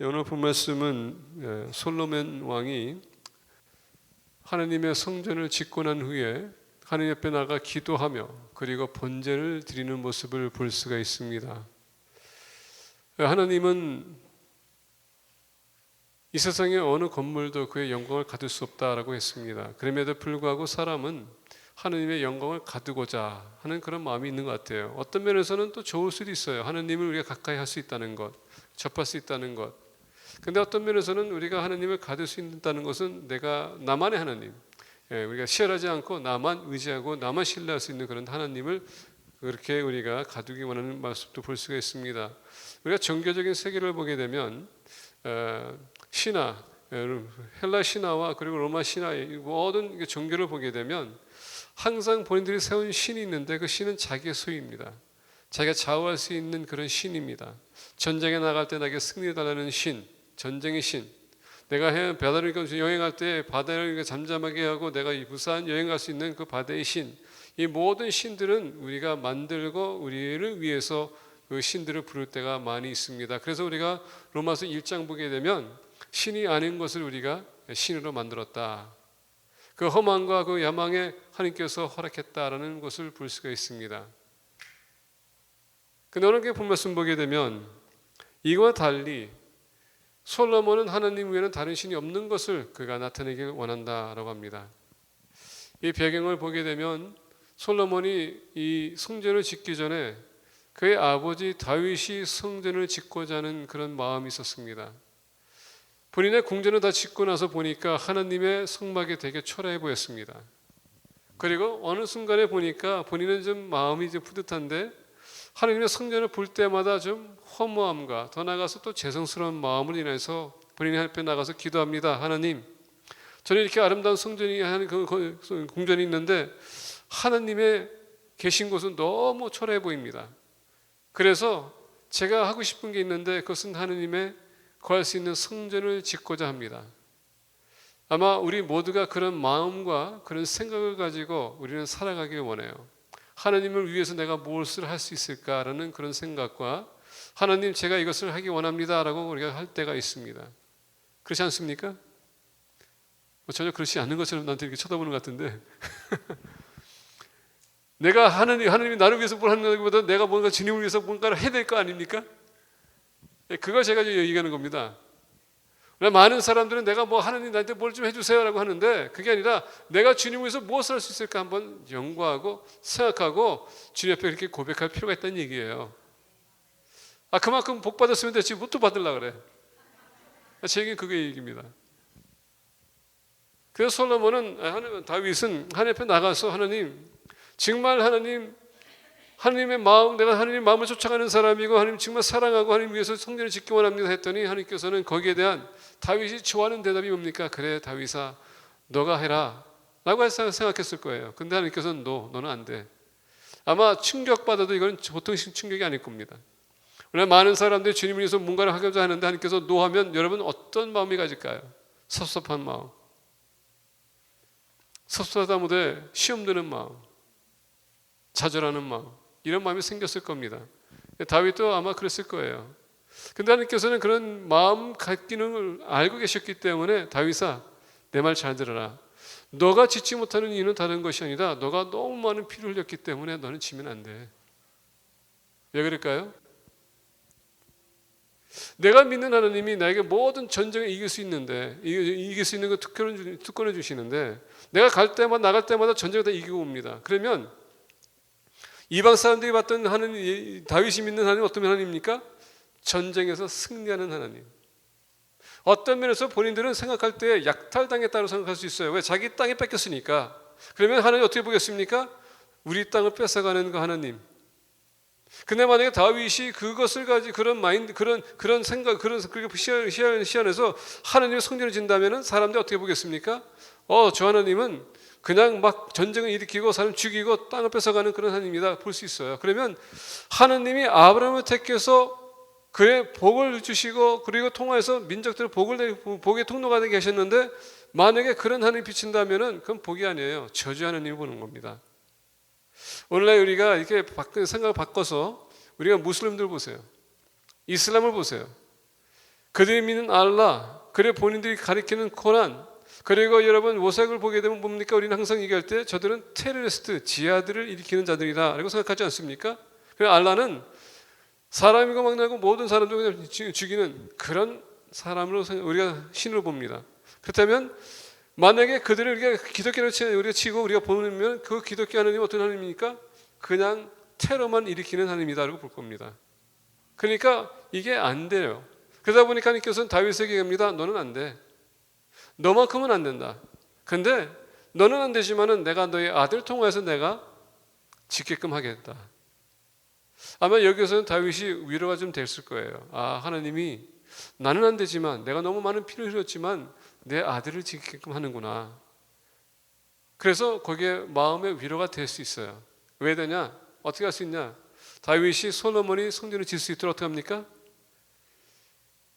오늘 본 말씀은 솔로몬 왕이 하나님의 성전을 짓고 난 후에 하나님 앞에 나가 기도하며 그리고 번제를 드리는 모습을 볼 수가 있습니다. 하나님은 이 세상의 어느 건물도 그의 영광을 가둘 수 없다라고 했습니다. 그럼에도 불구하고 사람은 하나님의 영광을 가두고자 하는 그런 마음이 있는 것 같아요. 어떤 면에서는 또 좋을 수도 있어요. 하나님을 우리가 가까이 할 수 있다는 것, 접할 수 있다는 것. 근데 어떤 면에서는 우리가 하나님을 가둘 수 있다는 것은 내가 나만의 하나님, 우리가 시열하지 않고 나만 의지하고 나만 신뢰할 수 있는 그런 하나님을 그렇게 우리가 가두기 원하는 모습도 볼 수가 있습니다. 우리가 종교적인 세계를 보게 되면 신화, 헬라 신화와 그리고 로마 신화의 모든 종교를 보게 되면 항상 본인들이 세운 신이 있는데 그 신은 자기의 소유입니다. 자기가 좌우할 수 있는 그런 신입니다. 전쟁에 나갈 때 나에게 승리를 달라는 신, 전쟁의 신. 내가 바다를 여행할 때 바다를 잠잠하게 하고 내가 무사한 여행할 수 있는 그 바다의 신. 이 모든 신들은 우리가 만들고 우리를 위해서 그 신들을 부를 때가 많이 있습니다. 그래서 우리가 로마서 1장 보게 되면 신이 아닌 것을 우리가 신으로 만들었다. 그 험함과 그 야망에 하나님께서 허락했다라는 것을 볼 수가 있습니다. 근데 오늘 본 말씀 보게 되면 이와 달리 솔로몬은 하나님 외에는 다른 신이 없는 것을 그가 나타내길 원한다라고 합니다. 이 배경을 보게 되면 솔로몬이 이 성전을 짓기 전에 그의 아버지 다윗이 성전을 짓고자 하는 그런 마음이 있었습니다. 본인의 궁전을 다 짓고 나서 보니까 하나님의 성막이 되게 초라해 보였습니다. 그리고 어느 순간에 보니까 본인은 좀 마음이 좀 뿌듯한데 하나님의 성전을 볼 때마다 좀 허무함과 더 나아가서 또 죄송스러운 마음을 인해서 본인이 하나님 나가서 기도합니다. 하나님, 저는 이렇게 아름다운 성전이 궁전이 있는데 하나님의 계신 곳은 너무 초라해 보입니다. 그래서 제가 하고 싶은 게 있는데 그것은 하나님의 거할 수 있는 성전을 짓고자 합니다. 아마 우리 모두가 그런 마음과 그런 생각을 가지고 우리는 살아가길 원해요. 하나님을 위해서 내가 무엇을 할 수 있을까라는 그런 생각과 하나님 제가 이것을 하기 원합니다라고 우리가 할 때가 있습니다. 그렇지 않습니까? 전혀 그렇지 않는 것처럼 나한테 이렇게 쳐다보는 것 같은데 내가 하나님이 나를 위해서 뭘 하는 것보다 내가 뭔가 주님을 위해서 뭔가를 해야 될 거 아닙니까? 그걸 제가 얘기하는 겁니다. 많은 사람들은 내가 하나님 나한테 뭘 좀 해주세요라고 하는데 그게 아니라 내가 주님을 위해서 무엇을 할 수 있을까 한번 연구하고 생각하고 주님 앞에 이렇게 고백할 필요가 있다는 얘기예요. 그만큼 복 받았으면 됐지 뭐 또 받으려고 그래. 제 얘기는 그게 얘기입니다. 그래서 솔로몬은 다윗은 하나님 앞에 나가서 하나님 정말 하나님의 마음, 내가 하나님의 마음을 쫓아가는 사람이고 하나님 정말 사랑하고 하나님 위해서 성전을 짓기 원합니다 했더니 하나님께서는 거기에 대한 다윗이 좋아하는 대답이 뭡니까? 그래 다윗아 너가 해라 라고 생각했을 거예요. 근데 하나님께서는 너는 안 돼. 아마 충격받아도 이건 보통 충격이 아닐 겁니다. 오늘 많은 사람들이 주님을 위해서 뭔가를 하고자 하는데 하나님께서 노하면 여러분 어떤 마음이 가질까요? 섭섭한 마음, 섭섭하다 못해 시험 드는 마음, 좌절하는 마음, 이런 마음이 생겼을 겁니다. 다윗도 아마 그랬을 거예요. 근데 하나님께서는 그런 마음 갖기는 알고 계셨기 때문에 다윗아 내 말 잘 들어라. 너가 짓지 못하는 이유는 다른 것이 아니라 너가 너무 많은 피를 흘렸기 때문에 너는 지면 안 돼. 왜 그럴까요? 내가 믿는 하나님이 나에게 모든 전쟁을 이길 수 있는데 이길 수 있는 그 특권을 주시는데 내가 갈 때마다 나갈 때마다 전쟁을 다 이기고 옵니다. 그러면 이방 사람들이 봤던 하나님, 다윗이 믿는 하나님 어떤 하나님입니까? 전쟁에서 승리하는 하나님. 어떤 면에서 본인들은 생각할 때 약탈당했다고 생각할 수 있어요. 왜? 자기 땅이 뺏겼으니까. 그러면 하나님 어떻게 보겠습니까? 우리 땅을 뺏어가는 그 하나님. 근데 만약에 다윗이 그것을 가지고 그런 마인드, 그런 생각, 그렇게 시안에서 하나님의 성전을 진다면은 사람들이 어떻게 보겠습니까? 저 하나님은 그냥 막 전쟁을 일으키고 사람 죽이고 땅을 뺏어가는 그런 하나님이다 볼 수 있어요. 그러면 하나님이 아브라함을 택해서 그의 복을 주시고 그리고 통하여서 민족들을 복의 통로가 되게 하셨는데 만약에 그런 하나님이 비친다면은 그건 복이 아니에요. 저주 하나님이 보는 겁니다. 오늘날 우리가 이렇게 생각을 바꿔서 우리가 무슬림들 보세요. 이슬람을 보세요. 그들이 믿는 알라, 그리고 본인들이 가리키는 코란, 그리고 여러분 모색을 보게 되면 뭡니까? 우리는 항상 얘기할 때 저들은 테러리스트, 지하들을 일으키는 자들이다 라고 생각하지 않습니까? 그래서 알라는 사람이고 막나고 모든 사람들을 그냥 죽이는 그런 사람으로 우리가 신을 봅니다. 그렇다면 만약에 그들을 우리가 기독교로 우리가 치고 우리가 보면 그 기독교 하나님은 어떤 하나님입니까? 그냥 테러만 일으키는 하나님이다라고 볼 겁니다. 그러니까 이게 안 돼요. 그러다 보니까 하나님께서는 다윗에게 합니다. 너는 안 돼. 너만큼은 안 된다. 근데 너는 안 되지만은 내가 너의 아들 통해서 내가 짓게끔 하겠다. 아마 여기서는 다윗이 위로가 좀 됐을 거예요. 아, 하나님이 나는 안 되지만 내가 너무 많은 피를 흘렸지만 내 아들을 지키게끔 하는구나. 그래서 거기에 마음의 위로가 될 수 있어요. 왜 되냐? 어떻게 할 수 있냐? 다윗이 솔로몬이 성전을 지을 수 있도록 어떻게 합니까?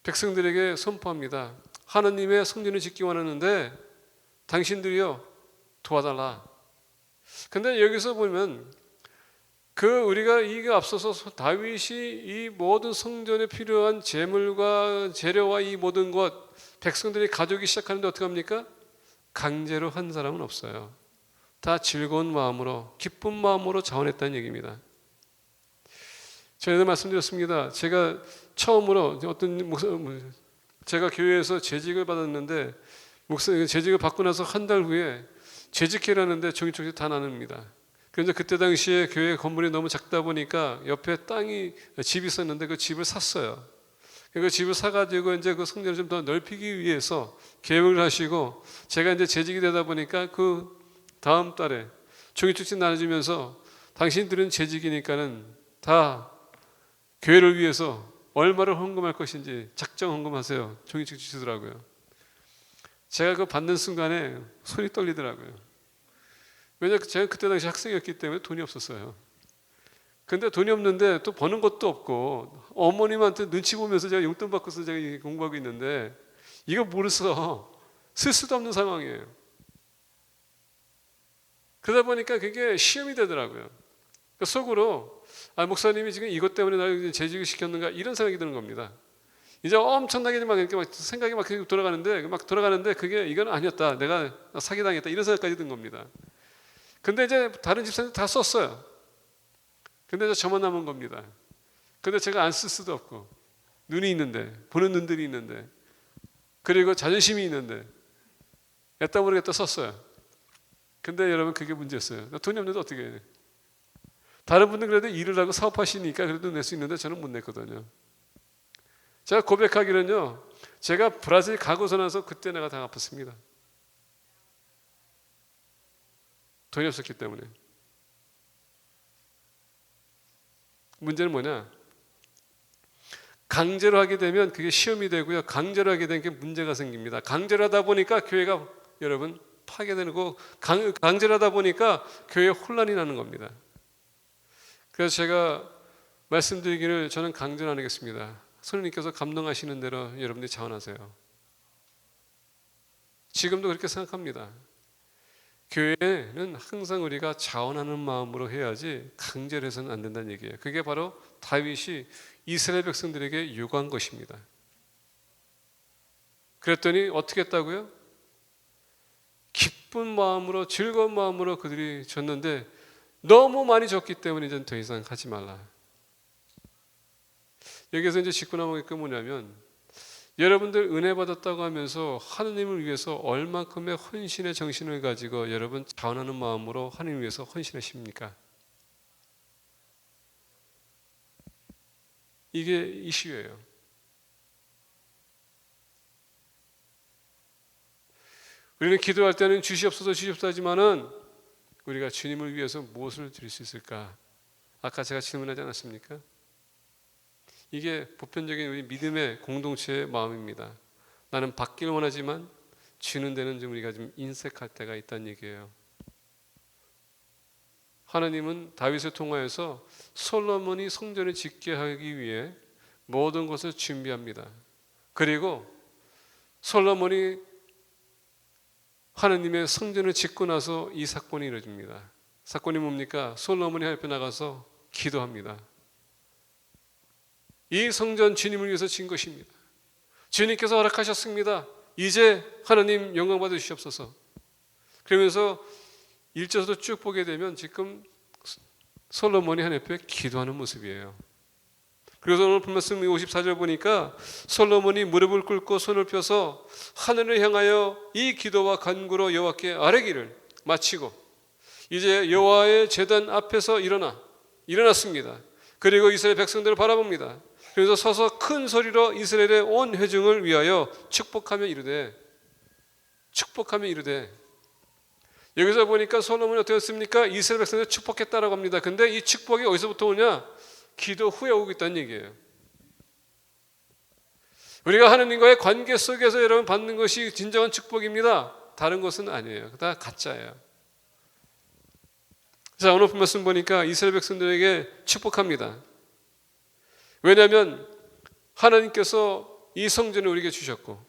백성들에게 선포합니다. 하나님의 성전을 짓기 원하는데 당신들이요 도와달라. 근데 여기서 보면 우리가 이게 앞서서 다윗이 이 모든 성전에 필요한 재물과 재료와 이 모든 것 백성들이 가져오기 시작하는데 어떻게 합니까? 강제로 한 사람은 없어요. 다 즐거운 마음으로 기쁜 마음으로 자원했다는 얘기입니다. 전에도 말씀드렸습니다. 제가 처음으로 제가 교회에서 재직을 받았는데 재직을 받고 나서 한 달 후에 재직회라는데 종이쪽지 다 나눕니다. 그런데 그때 당시에 교회 건물이 너무 작다 보니까 옆에 집이 있었는데 그 집을 샀어요. 그 집을 사가지고 이제 그 성전을 좀 더 넓히기 위해서 계획을 하시고 제가 이제 재직이 되다 보니까 그 다음 달에 종이쪽지 나눠주면서 당신들은 재직이니까는 다 교회를 위해서 얼마를 헌금할 것인지 작정 헌금하세요. 종이쪽지 주더라고요. 제가 그거 받는 순간에 손이 떨리더라고요. 왜냐하면 제가 그때 당시 학생이었기 때문에 돈이 없었어요. 근데 돈이 없는데 또 버는 것도 없고 어머님한테 눈치 보면서 제가 용돈 받고서 제가 공부하고 있는데 이거 뭘 써? 쓸 수도 없는 상황이에요. 그러다 보니까 그게 시험이 되더라고요. 그러니까 속으로 목사님이 지금 이것 때문에 나를 재직을 시켰는가 이런 생각이 드는 겁니다. 이제 엄청나게 막 이렇게 막 생각이 막 돌아가는데 그게 이건 아니었다. 내가 사기당했다. 이런 생각까지 든 겁니다. 근데 이제 다른 집사님들 다 썼어요. 근데 이제 저만 남은 겁니다. 근데 제가 안 쓸 수도 없고 눈이 있는데 보는 눈들이 있는데 그리고 자존심이 있는데 애따 모르겠다 썼어요. 근데 여러분 그게 문제였어요. 돈이 없는데 어떻게 해요? 다른 분들은 그래도 일을 하고 사업하시니까 그래도 낼 수 있는데 저는 못 냈거든요. 제가 고백하기는요. 제가 브라질 가고서 나서 그때 내가 다 아팠습니다. 돈이 없었기 때문에. 문제는 뭐냐? 강제로 하게 되면 그게 시험이 되고요. 강제로 하게 되는 게 문제가 생깁니다. 강제로 하다 보니까 교회가 여러분 파괴되는 거 강제로 하다 보니까 교회에 혼란이 나는 겁니다. 그래서 제가 말씀드리기를 저는 강제는 안 하겠습니다. 성령님께서 감동하시는 대로 여러분들이 자원하세요. 지금도 그렇게 생각합니다. 교회는 항상 우리가 자원하는 마음으로 해야지 강제로 해서는 안 된다는 얘기예요. 그게 바로 다윗이 이스라엘 백성들에게 요구한 것입니다. 그랬더니 어떻게 했다고요? 기쁜 마음으로 즐거운 마음으로 그들이 줬는데 너무 많이 줬기 때문에 이제 더 이상 하지 말라. 여기서 이제 짚고 나오는 게 뭐냐면 여러분들 은혜 받았다고 하면서 하나님을 위해서 얼만큼의 헌신의 정신을 가지고 여러분 자원하는 마음으로 하나님을 위해서 헌신하십니까? 이게 이슈예요. 우리는 기도할 때는 주시옵소서 하지만은 우리가 주님을 위해서 무엇을 드릴 수 있을까? 아까 제가 질문하지 않았습니까? 이게 보편적인 우리 믿음의 공동체의 마음입니다. 나는 받기를 원하지만 주는 데는 좀 우리가 좀 인색할 때가 있다는 얘기예요. 하나님은 다윗을 통하여서 솔로몬이 성전을 짓게 하기 위해 모든 것을 준비합니다. 그리고 솔로몬이 하나님의 성전을 짓고 나서 이 사건이 이루어집니다. 사건이 뭡니까? 솔로몬이 하나님 앞에 나가서 기도합니다. 이 성전 주님을 위해서 진 것입니다. 주님께서 허락하셨습니다. 이제 하나님 영광 받으시옵소서. 그러면서 1절에서 쭉 보게 되면 지금 솔로몬이 하나님 앞에 기도하는 모습이에요. 그래서 오늘 말씀 54절 보니까 솔로몬이 무릎을 꿇고 손을 펴서 하늘을 향하여 이 기도와 간구로 여호와께 아뢰기를 마치고 이제 여호와의 제단 앞에서 일어났습니다. 그리고 이스라엘 백성들을 바라봅니다. 그래서 서서 큰 소리로 이스라엘의 온 회중을 위하여 축복하며 이르되 여기서 보니까 솔로몬이 어떻게 했습니까? 이스라엘 백성들 축복했다라고 합니다. 근데 이 축복이 어디서부터 오냐? 기도 후에 오고 있다는 얘기예요. 우리가 하나님과의 관계 속에서 여러분 받는 것이 진정한 축복입니다. 다른 것은 아니에요. 다 가짜예요. 자, 오늘 말씀 보니까 이스라엘 백성들에게 축복합니다. 왜냐하면 하나님께서 이 성전을 우리에게 주셨고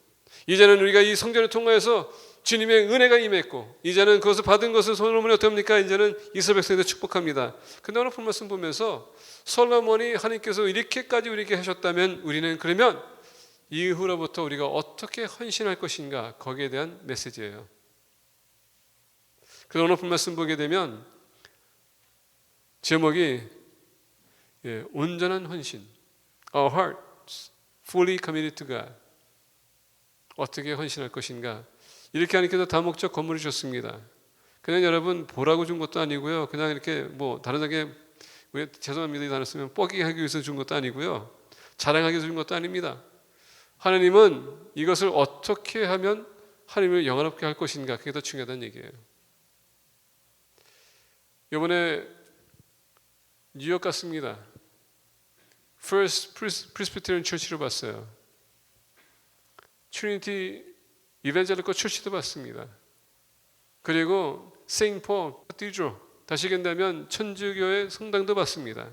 이제는 우리가 이 성전을 통하여서 주님의 은혜가 임했고 이제는 그것을 받은 것을 솔로몬이 어떻게 합니까? 이제는 이스라엘 백성들에게 축복합니다. 근데 오늘 말씀 보면서 솔로몬이 하나님께서 이렇게까지 우리에게 하셨다면 우리는 그러면 이후로부터 우리가 어떻게 헌신할 것인가, 거기에 대한 메시지예요. 그래서 오늘 말씀 보게 되면 제목이 온전한 헌신, Our hearts fully committed to God. 어떻게 헌신할 것인가. 이렇게 하나님께서 다목적 건물을 주셨습니다. 그냥 여러분 보라고 준 것도 아니고요. 그냥 이렇게 뭐 다른하게 죄송합니다 이 단어 쓰면 뻐기게 하기 위해서 준 것도 아니고요. 자랑하기 위해서 준 것도 아닙니다. 하나님은 이것을 어떻게 하면 하나님을 영화롭게 할 것인가, 그게 더 중요하다는 얘기예요. 이번에 뉴욕 갔습니다. First Presbyterian Church를 봤어요. 트리니티 이벤젤리컬 출시도 봤습니다. 그리고 세인트 폴 카테드럴, 다시 얘기한다면 천주교의 성당도 봤습니다.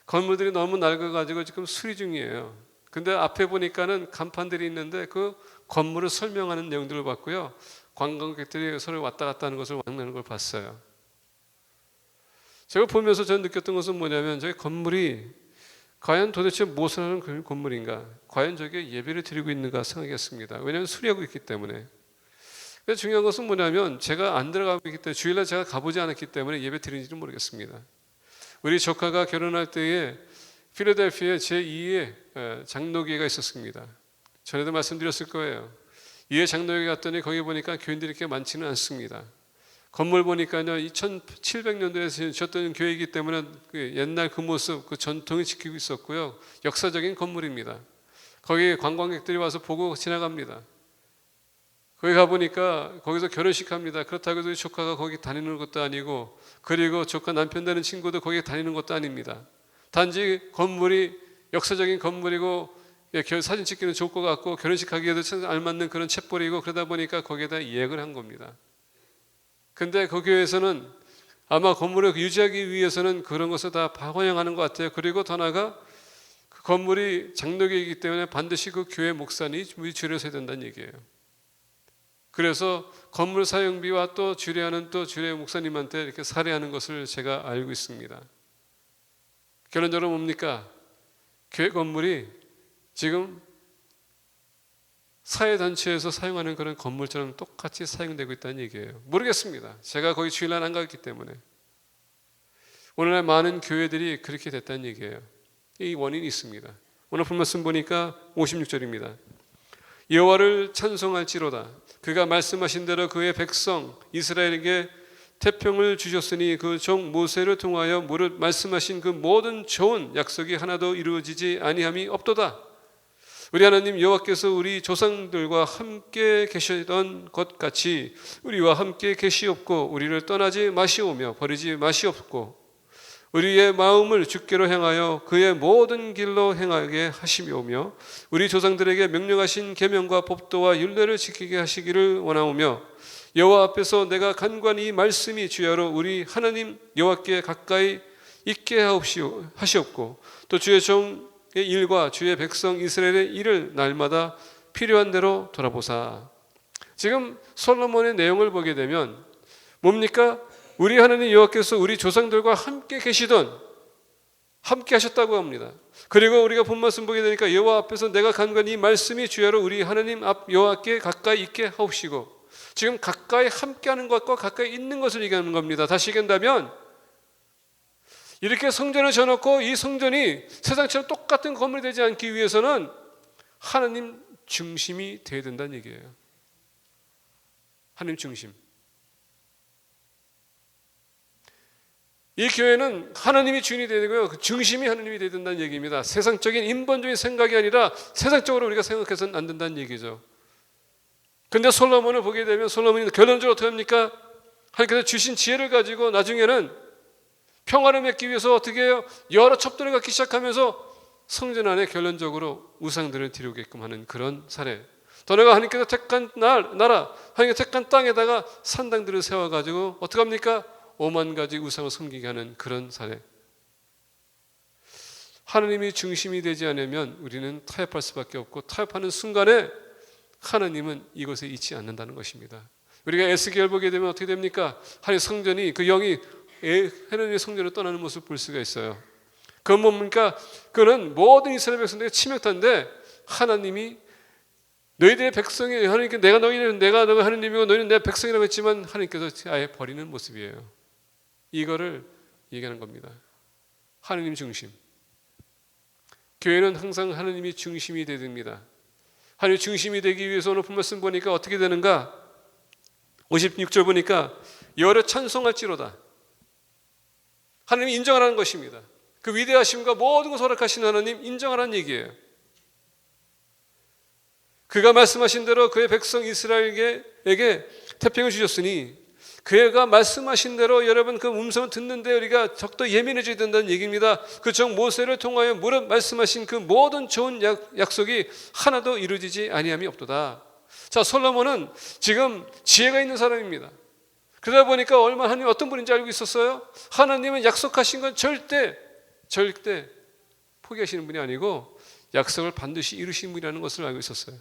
건물들이 너무 낡아가지고 지금 수리 중이에요. 근데 앞에 보니까는 간판들이 있는데 그 건물을 설명하는 내용들을 봤고요. 관광객들이 서로 왔다 갔다 하는 것을 만나는 걸 봤어요. 제가 보면서 저는 느꼈던 것은 뭐냐면 저희 건물이 과연 도대체 무엇을 하는 건물인가? 과연 저게 예배를 드리고 있는가 생각했습니다. 왜냐하면 수리하고 있기 때문에. 근데 중요한 것은 뭐냐면 제가 안 들어가고 있기 때문에 주일날 제가 가보지 않았기 때문에 예배 드리는지는 모르겠습니다. 우리 조카가 결혼할 때에 필라델피아에 제2의 장로교회가 있었습니다. 전에도 말씀드렸을 거예요. 2회 장로교회 갔더니 거기 보니까 교인들이 이렇게 많지는 않습니다. 건물 보니까요, 2700년도에 지었던 교회이기 때문에 옛날 그 모습, 그 전통을 지키고 있었고요. 역사적인 건물입니다. 거기 관광객들이 와서 보고 지나갑니다. 거기 가보니까 거기서 결혼식 합니다. 그렇다고 해서 조카가 거기 다니는 것도 아니고, 그리고 조카 남편 되는 친구도 거기 다니는 것도 아닙니다. 단지 건물이 역사적인 건물이고 사진 찍기는 좋을 것 같고 결혼식 하기에도 참 알맞는 그런 챗볼이고, 그러다 보니까 거기에다 예약을 한 겁니다. 근데 그 교회에서는 아마 건물을 유지하기 위해서는 그런 것을 다 환영하는 것 같아요. 그리고 더 나아가 그 건물이 장로교이기 때문에 반드시 그 교회 목사님이 주례해야 된다는 얘기예요. 그래서 건물 사용비와 또 주례하는 또 주례 목사님한테 이렇게 살해하는 것을 제가 알고 있습니다. 결론적으로 뭡니까? 교회 건물이 지금 사회단체에서 사용하는 그런 건물처럼 똑같이 사용되고 있다는 얘기예요. 모르겠습니다. 제가 거기 주일날 안 갔기 때문에. 오늘날 많은 교회들이 그렇게 됐다는 얘기예요. 이 원인이 있습니다. 오늘 말씀 보니까 56절입니다. 여호와를 찬송할지로다. 그가 말씀하신 대로 그의 백성 이스라엘에게 태평을 주셨으니 그 종 모세를 통하여 무릇 말씀하신 그 모든 좋은 약속이 하나도 이루어지지 아니함이 없도다. 우리 하나님 여호와께서 우리 조상들과 함께 계시던 것 같이 우리와 함께 계시옵고 우리를 떠나지 마시오며 버리지 마시옵고 우리의 마음을 주께로 향하여 그의 모든 길로 행하게 하시오며 우리 조상들에게 명령하신 계명과 법도와 율례를 지키게 하시기를 원하오며 여호와 앞에서 내가 간구한 이 말씀이 주야로 우리 하나님 여호와께 가까이 있게 하시옵고 또 주의 종의 일과 주의 백성 이스라엘의 일을 날마다 필요한 대로 돌아보사. 지금 솔로몬의 내용을 보게 되면 뭡니까? 우리 하나님 여호와께서 우리 조상들과 함께 계시던 함께 하셨다고 합니다. 그리고 우리가 본 말씀 보게 되니까 여호와 앞에서 내가 간구한 이 말씀이 주야로 우리 하나님 앞 여호와께 가까이 있게 하옵시고, 지금 가까이 함께하는 것과 가까이 있는 것을 얘기하는 겁니다. 다시 얘기한다면 이렇게 성전을 져놓고 이 성전이 세상처럼 똑같은 건물이 되지 않기 위해서는 하나님 중심이 되어야 된다는 얘기예요. 하나님 중심. 이 교회는 하나님이 주인이 되야 되고요, 그 중심이 하나님이 되어야 된다는 얘기입니다. 세상적인 인본적인 생각이 아니라 세상적으로 우리가 생각해서는 안 된다는 얘기죠. 근데 솔로몬을 보게 되면 솔로몬이 결론적으로 어떻게 합니까? 하나님께서 주신 지혜를 가지고 나중에는 평화를 맺기 위해서 어떻게 해요? 여러 첩들을 갖기 시작하면서 성전 안에 결론적으로 우상들을 드리게끔 하는 그런 사례. 더 나아가 하나님께서 택한 나라, 하나님께서 택한 땅에다가 산당들을 세워가지고 어떻게 합니까? 5만 가지 우상을 섬기게 하는 그런 사례. 하나님이 중심이 되지 않으면 우리는 타협할 수밖에 없고, 타협하는 순간에 하나님은 이곳에 있지 않는다는 것입니다. 우리가 에스겔 보게 되면 어떻게 됩니까? 하나님 성전이, 그 영이 하나님의 성전을 떠나는 모습을 볼 수가 있어요. 그건 뭡니까? 그는 모든 이스라엘 백성들의 치명타인데, 하나님이 너희들의 백성이, 하나님께 내가 너희 하나님이고 너희는 내 백성이라고 했지만 하나님께서 아예 버리는 모습이에요. 이거를 얘기하는 겁니다. 하나님 중심. 교회는 항상 하나님이 중심이 되어야 됩니다. 하나님 중심이 되기 위해서 오늘 본 말씀 보니까 어떻게 되는가? 56절 보니까 여러 찬송할지로다. 하나님이 인정하라는 것입니다. 그 위대하심과 모든 것을 허락하시는 하나님 인정하라는 얘기예요. 그가 말씀하신 대로 그의 백성 이스라엘에게 태평을 주셨으니, 그가 말씀하신 대로 여러분 그 음성을 듣는데 우리가 적도 예민해져야 된다는 얘기입니다. 그 정 모세를 통하여 말씀하신 그 모든 좋은 약속이 하나도 이루어지지 아니함이 없도다. 자, 솔로몬은 지금 지혜가 있는 사람입니다. 그러다 보니까 얼마나 하나님 어떤 분인지 알고 있었어요? 하나님은 약속하신 건 절대 포기하시는 분이 아니고 약속을 반드시 이루시는 분이라는 것을 알고 있었어요.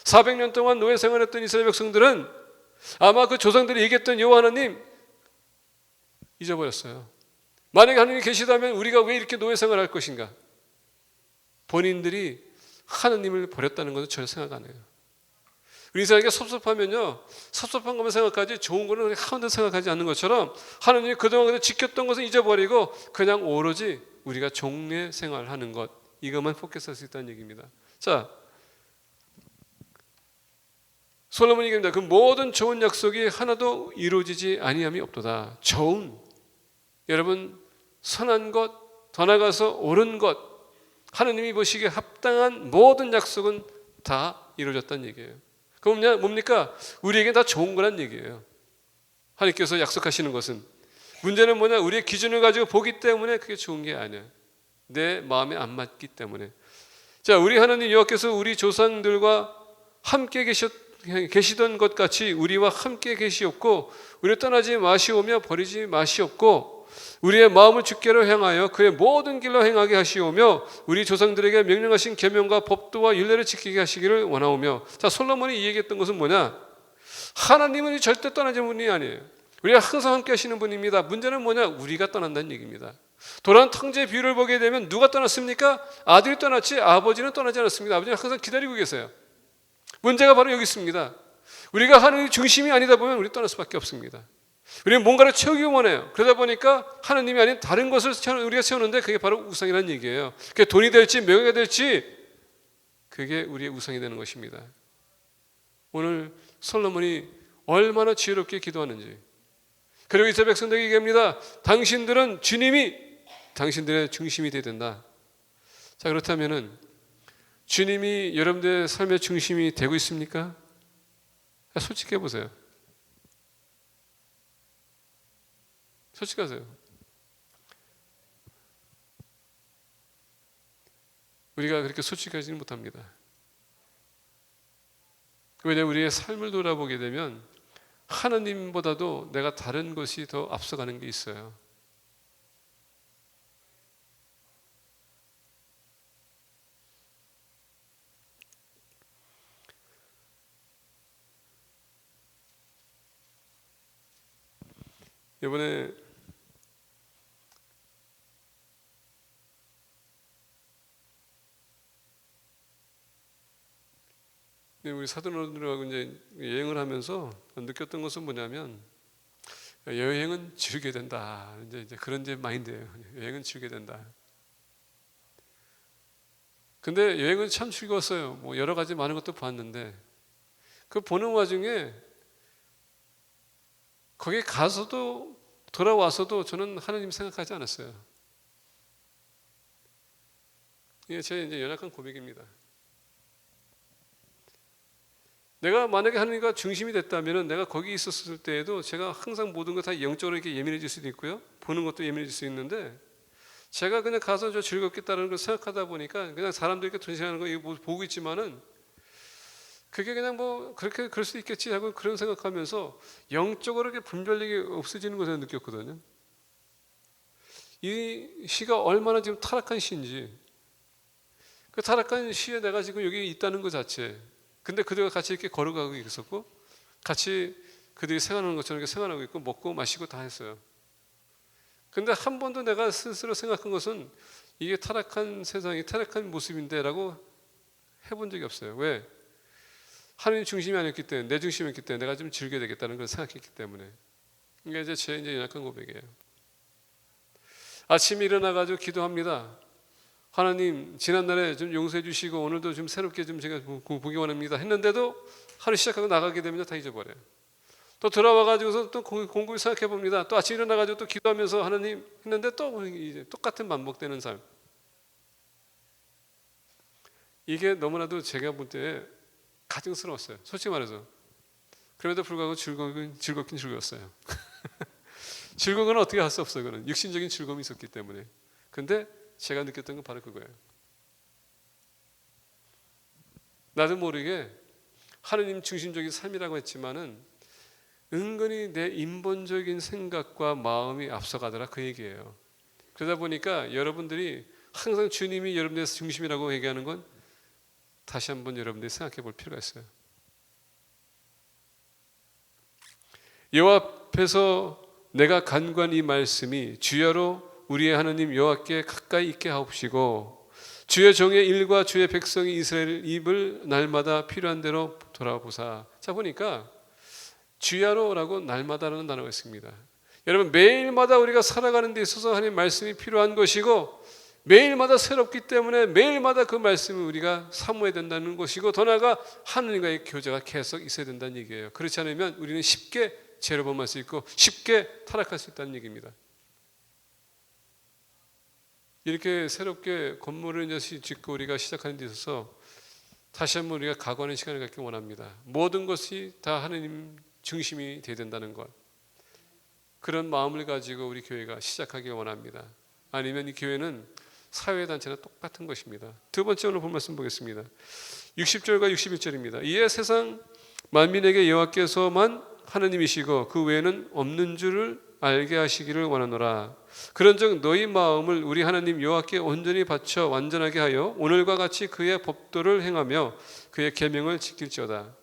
400년 동안 노예 생활했던 이스라엘 백성들은 아마 그 조상들이 얘기했던 여호와 하나님 잊어버렸어요. 만약에 하나님이 계시다면 우리가 왜 이렇게 노예 생활할 것인가? 본인들이 하나님을 버렸다는 것을 전혀 생각 안 해요. 우리 이스라엘에게 섭섭하면요, 섭섭한 것만 생각하지 좋은 거는 하나도 생각하지 않는 것처럼 하나님이 그동안 지켰던 것을 잊어버리고 그냥 오로지 우리가 종례 생활하는 것, 이것만 포커스할 수 있다는 얘기입니다. 자, 솔로몬이 얘기합니다. 그 모든 좋은 약속이 하나도 이루어지지 아니함이 없도다. 좋은, 여러분 선한 것, 더 나아가서 옳은 것, 하나님이 보시기에 합당한 모든 약속은 다 이루어졌다는 얘기예요. 그럼 뭡니까? 우리에게 다 좋은 거란 얘기예요. 하나님께서 약속하시는 것은. 문제는 뭐냐? 우리의 기준을 가지고 보기 때문에 그게 좋은 게 아니야. 내 마음에 안 맞기 때문에. 자, 우리 하나님 여호와께서 우리 조상들과 함께 계시던 것 같이 우리와 함께 계시옵고, 우리를 떠나지 마시오며 버리지 마시옵고, 우리의 마음을 주께로 향하여 그의 모든 길로 행하게 하시오며, 우리 조상들에게 명령하신 계명과 법도와 율례를 지키게 하시기를 원하오며. 자, 솔로몬이 얘기했던 것은 뭐냐? 하나님은 절대 떠나지 분이 아니에요. 우리가 항상 함께 하시는 분입니다. 문제는 뭐냐? 우리가 떠난다는 얘기입니다. 도란 탕자의 비유를 보게 되면 누가 떠났습니까? 아들이 떠났지 아버지는 떠나지 않았습니다. 아버지는 항상 기다리고 계세요. 문제가 바로 여기 있습니다. 우리가 하나님의 중심이 아니다 보면 우리 떠날 수밖에 없습니다. 우리는 뭔가를 채우기 원해요. 그러다 보니까 하나님이 아닌 다른 것을 우리가 채우는데 그게 바로 우상이라는 얘기예요. 그게 돈이 될지 명예가 될지 그게 우리의 우상이 되는 것입니다. 오늘 솔로몬이 얼마나 지혜롭게 기도하는지. 그리고 이스라엘 백성들에게 얘기합니다. 당신들은 주님이 당신들의 중심이 되어야 된다. 자, 그렇다면은 주님이 여러분들의 삶의 중심이 되고 있습니까? 솔직해 보세요. 솔직하세요. 우리가 그렇게 솔직하지는 못합니다. 왜냐하면 우리의 삶을 돌아보게 되면 하나님보다도 내가 다른 것이 더 앞서가는 게 있어요. 이번에 우리 사도들하고 이제 여행을 하면서 느꼈던 것은 뭐냐면 여행은 즐겨야 된다. 이제 그런 이제 마인드예요. 여행은 즐겨야 된다. 근데 여행은 참 즐거웠어요. 뭐 여러 가지 많은 것도 봤는데 그 보는 와중에 거기 가서도 돌아와서도 저는 하나님 생각하지 않았어요. 이게 제 이제 연약한 고백입니다. 내가 만약에 하나님과 중심이 됐다면 내가 거기 있었을 때에도 제가 항상 모든 것 다 영적으로 이렇게 예민해질 수도 있고요. 보는 것도 예민해질 수 있는데 제가 그냥 가서 저 즐겁겠다는 걸 생각하다 보니까 그냥 사람들 이렇게 전시하는 거 이거 보고 있지만은 그게 그냥 뭐 그렇게 그럴 수 있겠지 하고 그런 생각하면서 영적으로 이렇게 분별력이 없어지는 것을 느꼈거든요. 이 시가 얼마나 지금 타락한 시인지 그 타락한 시에 내가 지금 여기 있다는 것 자체 근데 그들과 같이 이렇게 걸어가고 있었고 같이 그들이 생활하는 것처럼 이렇게 생활하고 있고 먹고 마시고 다 했어요. 근데 한 번도 내가 스스로 생각한 것은 이게 타락한 세상이 타락한 모습인데 라고 해본 적이 없어요. 왜? 하나님 중심이 아니었기 때문에 내 중심이었기 때문에 내가 좀 즐겨야 되겠다는 걸 생각했기 때문에 이게 이제 제 연약한 고백이에요. 아침에 일어나가지고 기도합니다. 하나님 지난날에 좀 용서해 주시고 오늘도 좀 새롭게 좀 제가 보기 원합니다 했는데도 하루 시작하고 나가게 되면 다 잊어버려요. 또 돌아와가지고서 또 공부를 생각해 봅니다. 또 아침에 일어나가지고 또 기도하면서 하나님 했는데 또 이제 똑같은 반복되는 삶. 이게 너무나도 제가 볼 때 가증스러웠어요. 솔직히 말해서. 그럼에도 불구하고 즐겁긴 즐거웠어요. 즐거운 건 어떻게 할 수 없어요. 그는 육신적인 즐거움이 있었기 때문에. 근데 제가 느꼈던 건 바로 그거예요. 나도 모르게 하느님 중심적인 삶이라고 했지만은 은근히 내 인본적인 생각과 마음이 앞서가더라 그 얘기예요. 그러다 보니까 여러분들이 항상 주님이 여러분의 중심이라고 얘기하는 건 다시 한번 여러분들이 생각해 볼 필요가 있어요. 여호와 앞에서 내가 간구한 이 말씀이 주야로 우리의 하나님 여호와께 가까이 있게 하옵시고 주의 종의 일과 주의 백성이 이스라엘 입을 날마다 필요한 대로 돌아보사. 자 보니까 주야로라고 날마다라는 단어가 있습니다. 여러분 매일마다 우리가 살아가는 데 있어서 하나님 말씀이 필요한 것이고 매일마다 새롭기 때문에 매일마다 그 말씀을 우리가 사모해야 된다는 것이고 더 나아가 하나님과의 교제가 계속 있어야 된다는 얘기예요. 그렇지 않으면 우리는 쉽게 죄를 범할 수 있고 쉽게 타락할 수 있다는 얘기입니다. 이렇게 새롭게 건물을 이제 짓고 우리가 시작하는 데 있어서 다시 한번 우리가 각오하는 시간을 갖기 원합니다. 모든 것이 다 하나님 중심이 되어야 된다는 것. 그런 마음을 가지고 우리 교회가 시작하기 원합니다. 아니면 이 교회는 사회단체나 똑같은 것입니다. 두 번째 오늘 본 말씀 보겠습니다. 60절과 61절입니다. 이에 세상 만민에게 여호와께서만 하나님이시고 그 외에는 없는 줄을 알게 하시기를 원하노라. 그런즉 너희 마음을 우리 하나님 여호와께 온전히 바쳐 완전하게 하여 오늘과 같이 그의 법도를 행하며 그의 계명을 지킬지어다.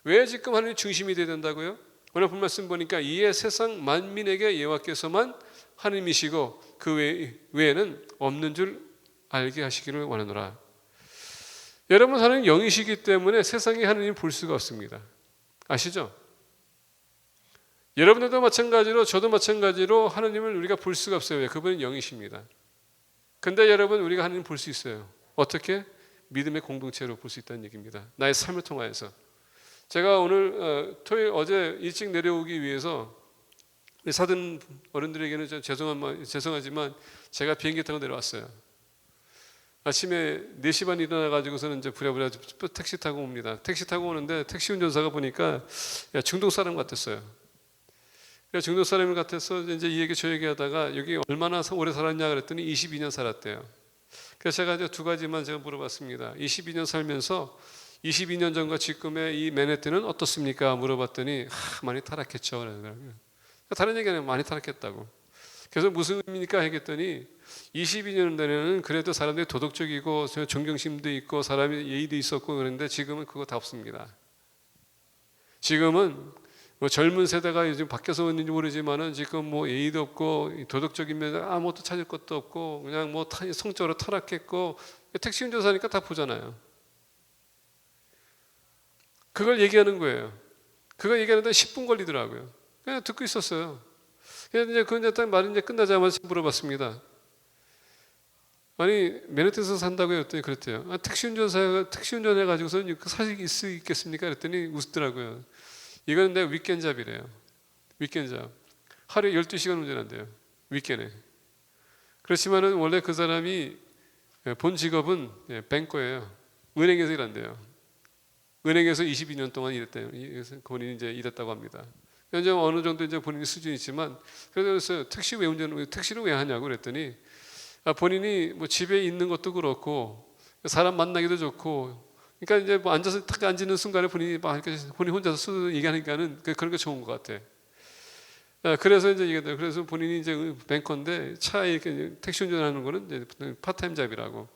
왜 지금 하나님 중심이 되어야 된다고요? 오늘 본 말씀 보니까 이에 세상 만민에게 여호와께서만 하나님이시고 그 외에는 없는 줄 알게 하시기를 원하노라. 여러분 하나님 영이시기 때문에 세상에 하나님 볼 수가 없습니다. 아시죠? 여러분들도 마찬가지로 저도 마찬가지로 하나님을 우리가 볼 수가 없어요. 왜? 그분은 영이십니다. 근데 여러분 우리가 하나님 볼 수 있어요. 어떻게? 믿음의 공동체로 볼 수 있다는 얘기입니다. 나의 삶을 통하여서. 제가 오늘 토요일 어제 일찍 내려오기 위해서 사돈 어른들에게는 좀 죄송하지만 제가 비행기 타고 내려왔어요. 아침에 4시 반 일어나가지고서는 이제 부랴부랴 택시 타고 옵니다. 택시 타고 오는데 택시 운전사가 보니까 중동 사람 같았어요. 중동 사람 같아서 이제 이 얘기 저 얘기 하다가 여기 얼마나 오래 살았냐 그랬더니 22년 살았대요. 그래서 제가 이제 두 가지만 제가 물어봤습니다. 22년 살면서 22년 전과 지금의 이 맨해튼은 어떻습니까? 물어봤더니 많이 타락했죠. 그러더라고요. 다른 얘기는 많이 타락했다고. 그래서 무슨 의미입니까? 했더니 22년 전에는 그래도 사람들이 도덕적이고 존경심도 있고 사람의 예의도 있었고 그런데 지금은 그거 다 없습니다. 지금은 뭐 젊은 세대가 요즘 바뀌어서 왔는지 모르지만은 지금 뭐 예의도 없고 도덕적인 면에 아무것도 찾을 것도 없고 그냥 뭐 성적으로 타락했고 택시 운전사니까 다 보잖아요. 그걸 얘기하는 거예요. 그거 얘기하는데 10분 걸리더라고요. 그냥 듣고 있었어요. 그래서 이제 그 이제 딱 말이 이제 끝나자마자 물어봤습니다. 아니 맨해튼에서 산다고요? 그랬더니 그랬대요. 아, 택시 운전사가 택시 운전해 가지고서 사실 있을 수 있겠습니까? 그랬더니 웃더라고요. 이건 내 위켄 잡이래요. 위켄 잡. 하루에 12시간 운전한대요. 위켄에. 그렇지만은 원래 그 사람이 본 직업은 뱅커예요. 은행에서 일한대요. 은행에서 22년 동안 일했대요. 본인이 이제 일했다고 합니다. 이제 어느 정도 이제 본인이 수준이 있지만 그래서 택시를 왜 하냐고 그랬더니 본인이 뭐 집에 있는 것도 그렇고 사람 만나기도 좋고 그러니까 이제 뭐 앉아서 탁 앉는 순간에 본인이 막 이렇게 본인 혼자서 얘기하니까는 그런 게 좋은 것 같아. 그래서 이제 이게 그래서 본인이 이제 뱅커인데 차에 이렇게 택시 운전하는 거는 이제 파타임 잡이라고.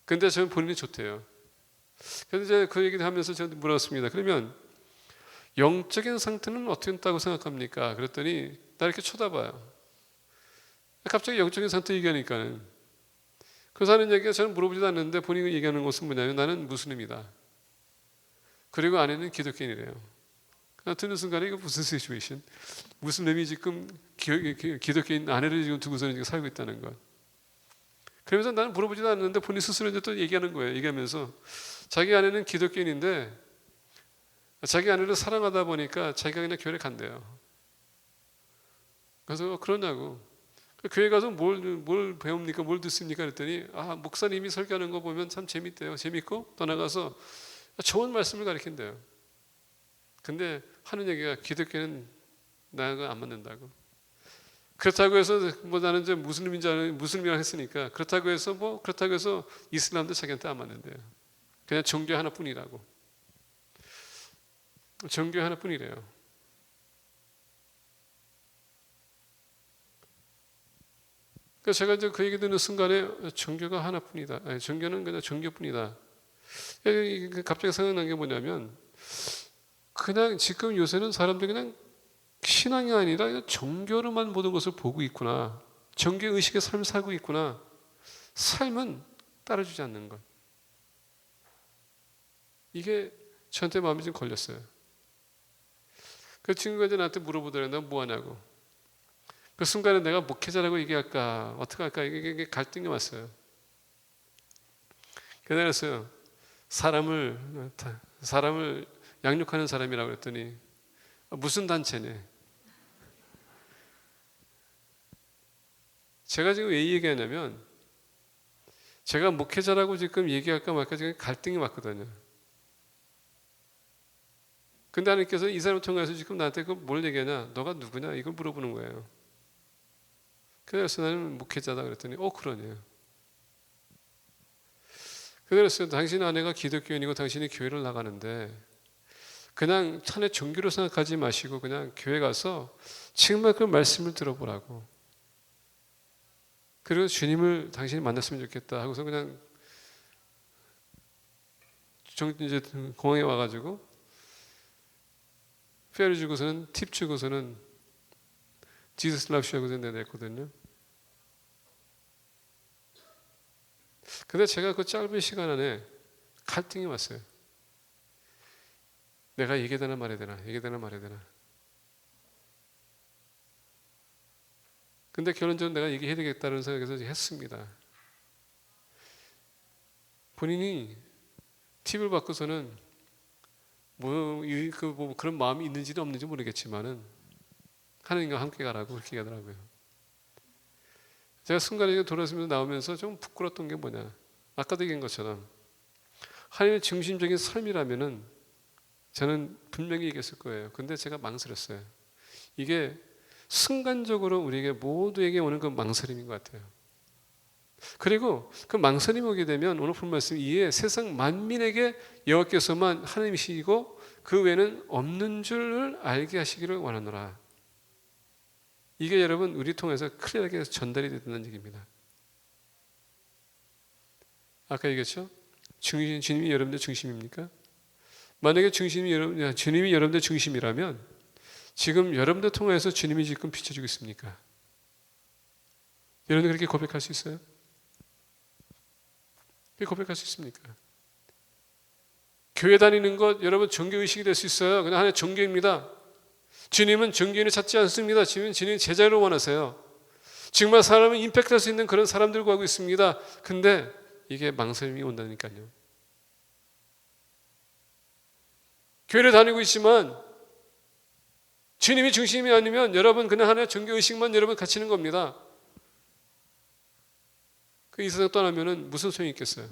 근데 저는 본인이 좋대요. 그래서 이제 그 얘기를 하면서 저한테 물었습니다. 그러면 영적인 상태는 어떻게 됐다고 생각합니까? 그랬더니 나 이렇게 쳐다봐요. 갑자기 영적인 상태 얘기하니까는 그 사람 얘기가 저는 물어보지도 않는데 본인이 얘기하는 것은 뭐냐면 나는 무슬림이다. 그리고 아내는 기독교인이래요. 듣는 순간에 이거 무슨 시츄에이션? 무슬림이 지금 기독교인 아내를 지금 두고서는 지금 살고 있다는 것. 그러면서 나는 물어보지도 않는데 본인 스스로 이제 또 얘기하는 거예요. 얘기하면서 자기 아내는 기독교인인데 자기 아내를 사랑하다 보니까 자기가 그냥 교회를 간대요. 그래서 그러냐고. 교회 가서 뭘 배웁니까? 뭘 듣습니까? 그랬더니 목사님이 설교하는 거 보면 참 재밌대요. 재밌고 또 나가서 좋은 말씀을 가르친대요. 근데 하는 얘기가 기독교는 나하고 안 맞는다고. 그렇다고 해서 뭐 나는 이제 무슬림이라고 했으니까 그렇다고 해서 이슬람도 자기한테 안 맞는데요. 그냥 종교 하나뿐이라고. 종교 하나뿐이래요. 그래서 제가 이제 그 얘기 듣는 순간에 종교가 하나뿐이다. 아니, 종교는 그냥 종교뿐이다. 갑자기 생각난 게 뭐냐면 그냥 지금 요새는 사람들이 그냥 신앙이 아니라 그냥 종교로만 모든 것을 보고 있구나. 종교 의식의 삶을 살고 있구나. 삶은 따라주지 않는 것. 이게 저한테 마음이 좀 걸렸어요. 그 친구가 이제 나한테 물어보더라고요. 너 뭐 하냐고. 그 순간에 내가 목회자라고 얘기할까 어떻게 할까 이게 갈등이 왔어요. 그래서 사람을 양육하는 사람이라고 그랬더니 무슨 단체네. 제가 지금 왜 얘기하냐면 제가 목회자라고 지금 얘기할까 말까 지금 갈등이 왔거든요. 근데 하나님께서 이 사람을 통해서 지금 나한테 뭘 얘기하냐, 너가 누구냐 이걸 물어보는 거예요. 그래서 나는 목회자다 그랬더니 그러네요. 그래서 당신 아내가 기독교인이고 당신이 교회를 나가는데 그냥 찬의 종교로 생각하지 마시고 그냥 교회 가서 정말 그 말씀을 들어보라고. 그리고 주님을 당신이 만났으면 좋겠다 하고서 그냥 이제 공항에 와가지고 페어를 주고서는 팁 주고서는 지저스 랍슈 하고서 내냈거든요. 근데 제가 그 짧은 시간 안에 갈등이 왔어요. 내가 얘기해야 되나 말해야 되나, 얘기해야 되나 말해야 되나. 근데 결론적으로 내가 얘기해야 되겠다는 생각에서 했습니다. 본인이 팁을 받고서는 그런 마음이 있는지는 없는지 모르겠지만은 하나님과 함께 가라고 그렇게 얘기하더라고요. 제가 순간에 돌아서면서 나오면서 좀 부끄러웠던 게 뭐냐. 아까도 얘기한 것처럼 하나님의 중심적인 삶이라면은 저는 분명히 얘기했을 거예요. 근데 제가 망설였어요. 이게 순간적으로 우리에게 모두에게 오는 그 망설임인 것 같아요. 그리고 그 망설임이 오게 되면 오늘 본 말씀 이에 세상 만민에게 여호와께서만 하나님이시고 그 외에는 없는 줄을 알게 하시기를 원하노라. 이게 여러분 우리 통해서 클리어하게 전달이 된다는 얘기입니다. 아까 얘기했죠? 주님이 여러분들 중심입니까? 만약에 주님이 여러분들 중심이라면 지금 여러분들 통해서 주님이 지금 비춰주고 있습니까? 여러분 그렇게 고백할 수 있어요? 그렇게 고백할 수 있습니까? 교회 다니는 것 여러분 종교의식이 될 수 있어요. 그냥 하나의 종교입니다. 주님은 종교인을 찾지 않습니다. 주님은 제자를 원하세요. 정말 사람을 임팩트할 수 있는 그런 사람들 구하고 있습니다. 근데 이게 망설임이 온다니까요. 교회를 다니고 있지만 주님이 중심이 아니면 여러분 그냥 하나의 종교의식만 여러분 갖추는 겁니다. 이 세상 떠나면 무슨 소용이 있겠어요?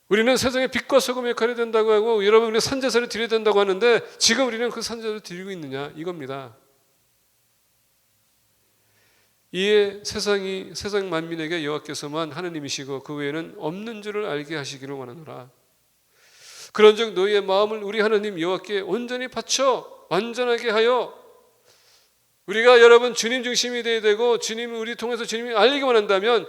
우리는 세상의 빛과 소금의 역할이 된다고 하고 여러분 우리는 산제사를 드려야 된다고 하는데 지금 우리는 그 산제사를 드리고 있느냐 이겁니다. 이에 세상 만민에게 여호와께서만 하나님이시고 그 외에는 없는 줄을 알게 하시기를 원하노라. 그런즉 너희의 마음을 우리 하나님 여호와께 온전히 바쳐 완전하게 하여 우리가 여러분 주님 중심이 되어야 되고 주님이 우리 통해서 주님이 알리기 원한다면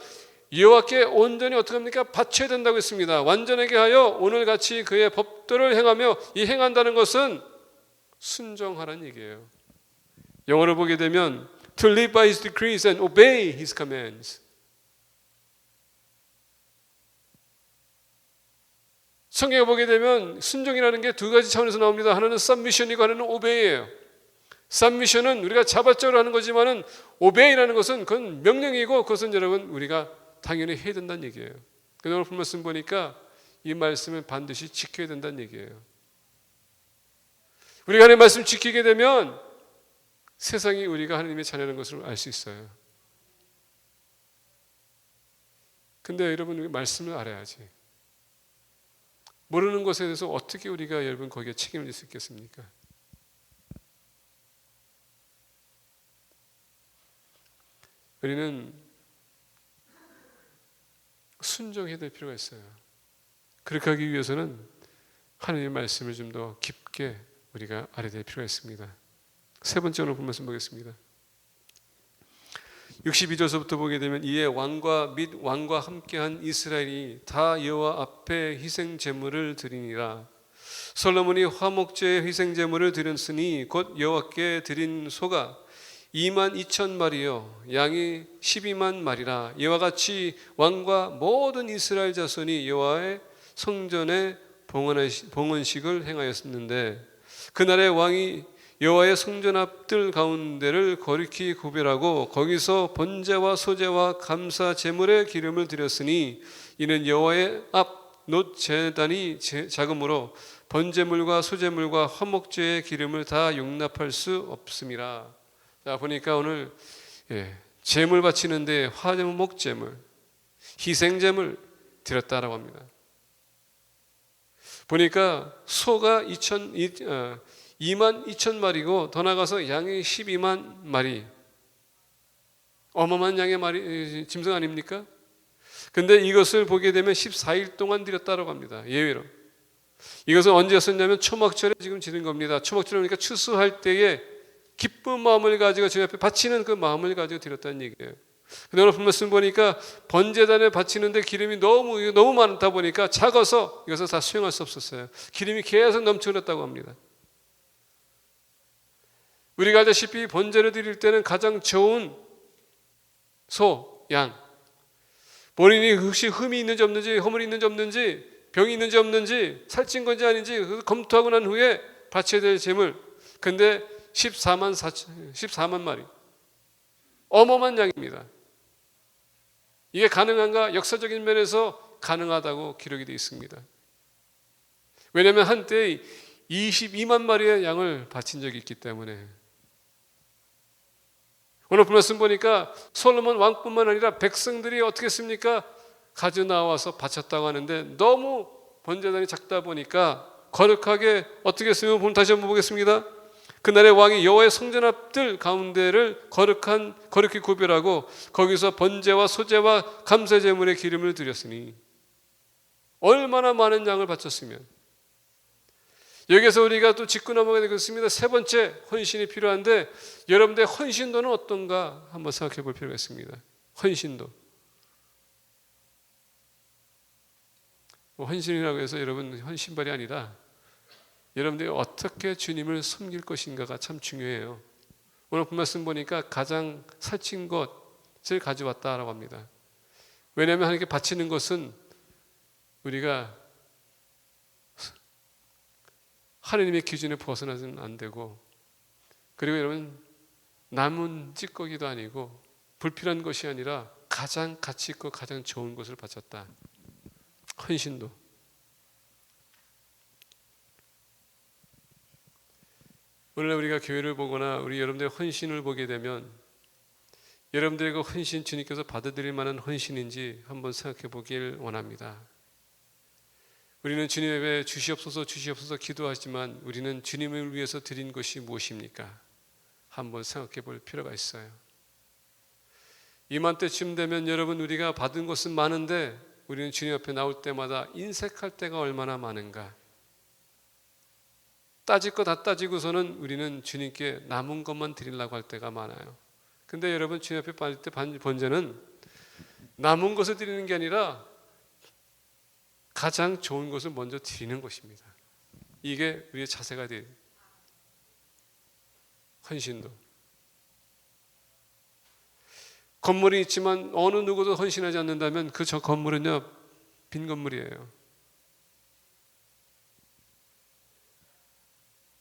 여호와께 온전히 어떻게 합니까? 바쳐야 된다고 했습니다. 완전하게 하여 오늘같이 그의 법도를 행하며 이 행한다는 것은 순종하라는 얘기예요. 영어를 보게 되면 to live by his decrees and obey his commands. 성경에 보게 되면 순종이라는 게 두 가지 차원에서 나옵니다. 하나는 submission이고 하나는 obey예요. submission은 우리가 자발적으로 하는 거지만은 obey라는 것은 그건 명령이고 그것은 여러분 우리가 당연히 해야 된다는 얘기예요. 오늘 본 말씀 보니까 이 말씀을 반드시 지켜야 된다는 얘기예요. 우리가 하나님의 말씀 지키게 되면 세상이 우리가 하나님의 자녀라는 것을 알 수 있어요. 근데 여러분 우리 말씀을 알아야지. 모르는 것에 대해서 어떻게 우리가 여러분 거기에 책임을 질 수 있겠습니까? 우리는 순종해야 될 필요가 있어요. 그렇게 하기 위해서는 하나님의 말씀을 좀 더 깊게 우리가 알아야 될 필요가 있습니다. 세 번째 오늘 본 말씀 보겠습니다. 62절서부터 보게 되면 이에 왕과 및 왕과 함께한 이스라엘이 다 여호와 앞에 희생 제물을 드리니라. 솔로몬이 화목제의 희생 제물을 드렸으니 곧 여호와께 드린 소가 22,000마리요 양이 12만 마리라. 이와 같이 왕과 모든 이스라엘 자손이 여호와의 성전에 봉헌식을 행하였는데 그날에 왕이 여호와의 성전 앞뜰 가운데를 거룩히 구별하고 거기서 번제와 소제와 감사 제물의 기름을 드렸으니 이는 여호와의 앞 놋 제단이 작으므로 번제물과 소제물과 화목제의 기름을 다 용납할 수 없음이라. 자 보니까 오늘 제물 바치는데 화목 제물, 희생 제물 드렸다라고 합니다. 보니까 소가 22,000마리고 더 나가서 양이 12만 마리. 어마어마한 양의 짐승 아닙니까? 근데 이것을 보게 되면 14일 동안 드렸다라고 합니다. 예외로. 이것은 언제였었냐면 초막절에 지금 지는 겁니다. 초막절에 그러니까 추수할 때에 기쁜 마음을 가지고 주님 앞에 바치는 그 마음을 가지고 드렸다는 얘기예요. 근데 오늘 말씀 보니까 번제단에 바치는데 기름이 너무 많다 보니까 작아서 이것을 다 수용할 수 없었어요. 기름이 계속 넘쳐났다고 합니다. 우리가 알다시피 번제를 드릴 때는 가장 좋은 소, 양, 본인이 혹시 흠이 있는지 없는지, 허물이 있는지 없는지, 병이 있는지 없는지, 살찐 건지 아닌지 검토하고 난 후에 바쳐야 될 제물. 근데 14만 마리. 어마어마한 양입니다. 이게 가능한가? 역사적인 면에서 가능하다고 기록이 되어 있습니다. 왜냐하면 한때 22만 마리의 양을 바친 적이 있기 때문에. 오늘 말씀 보니까 솔로몬 왕뿐만 아니라 백성들이 어떻게 했습니까? 가져 나와서 바쳤다고 하는데 너무 번제단이 작다 보니까 거룩하게 어떻게 했으면 다시 한번 보겠습니다. 그날의 왕이 여호와의 성전 앞뜰 가운데를 거룩히 구별하고 거기서 번제와 소제와 감사 제물의 기름을 드렸으니 얼마나 많은 양을 바쳤으면. 여기서 우리가 또 짚고 넘어가야 되겠습니다. 세 번째 헌신이 필요한데 여러분들의 헌신도는 어떤가 한번 생각해 볼 필요가 있습니다. 헌신도. 헌신이라고 해서 여러분 헌신발이 아니라 여러분들이 어떻게 주님을 섬길 것인가가 참 중요해요. 오늘 본 말씀 보니까 가장 살찐 것을 가져왔다라고 합니다. 왜냐하면 하나님께 바치는 것은 우리가 하느님의 기준에 벗어나서는 안 되고, 그리고 여러분 남은 찌꺼기도 아니고 불필요한 것이 아니라 가장 가치 있고 가장 좋은 것을 바쳤다. 헌신도. 오늘 우리가 교회를 보거나 우리 여러분들의 헌신을 보게 되면 여러분들의 그 헌신 주님께서 받아들일 만한 헌신인지 한번 생각해 보길 원합니다. 우리는 주님 앞에 주시옵소서 주시옵소서 기도하지만 우리는 주님을 위해서 드린 것이 무엇입니까? 한번 생각해 볼 필요가 있어요. 이맘때쯤 되면 여러분 우리가 받은 것은 많은데 우리는 주님 앞에 나올 때마다 인색할 때가 얼마나 많은가. 따질 거 다 따지고서는 우리는 주님께 남은 것만 드리려고 할 때가 많아요. 근데 여러분 주님 앞에 빠질 때 번제는 남은 것을 드리는 게 아니라 가장 좋은 것을 먼저 드리는 것입니다. 이게 우리의 자세가 돼요. 헌신도. 건물이 있지만 어느 누구도 헌신하지 않는다면 그 저 건물은요 빈 건물이에요.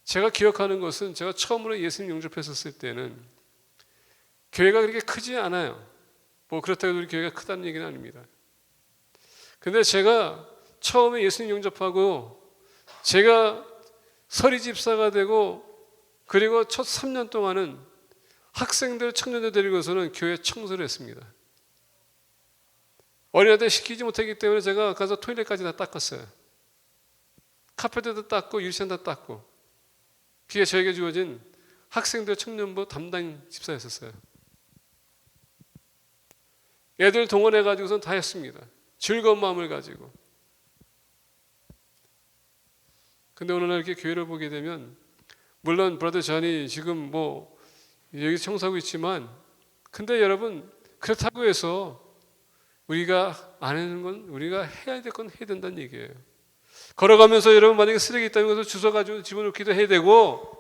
제가 기억하는 것은 제가 처음으로 예수님 영접했었을 때는 교회가 그렇게 크지 않아요. 뭐 그렇다고 우리 교회가 크다는 얘기는 아닙니다. 근데 제가 처음에 예수님 영접하고 제가 서리 집사가 되고 그리고 첫 3년 동안은 학생들, 청년들 데리고서는 교회 청소를 했습니다. 어린아이들 시키지 못했기 때문에 제가 가서 토일렛까지 다 닦았어요. 카페트도 닦고 유리창 다 닦고. 그게 저에게 주어진 학생들 청년부 담당 집사였었어요. 애들 동원해가지고선 다 했습니다. 즐거운 마음을 가지고. 근데 어느 날 이렇게 교회를 보게 되면 물론 브라더 존이 지금 뭐 여기 청소하고 있지만 근데 여러분 그렇다고 해서 우리가 안 하는 건 우리가 해야 될 건 해야 된다는 얘기예요. 걸어가면서 여러분 만약에 쓰레기 있다는 것을 주워가지고 집어넣기도 해야 되고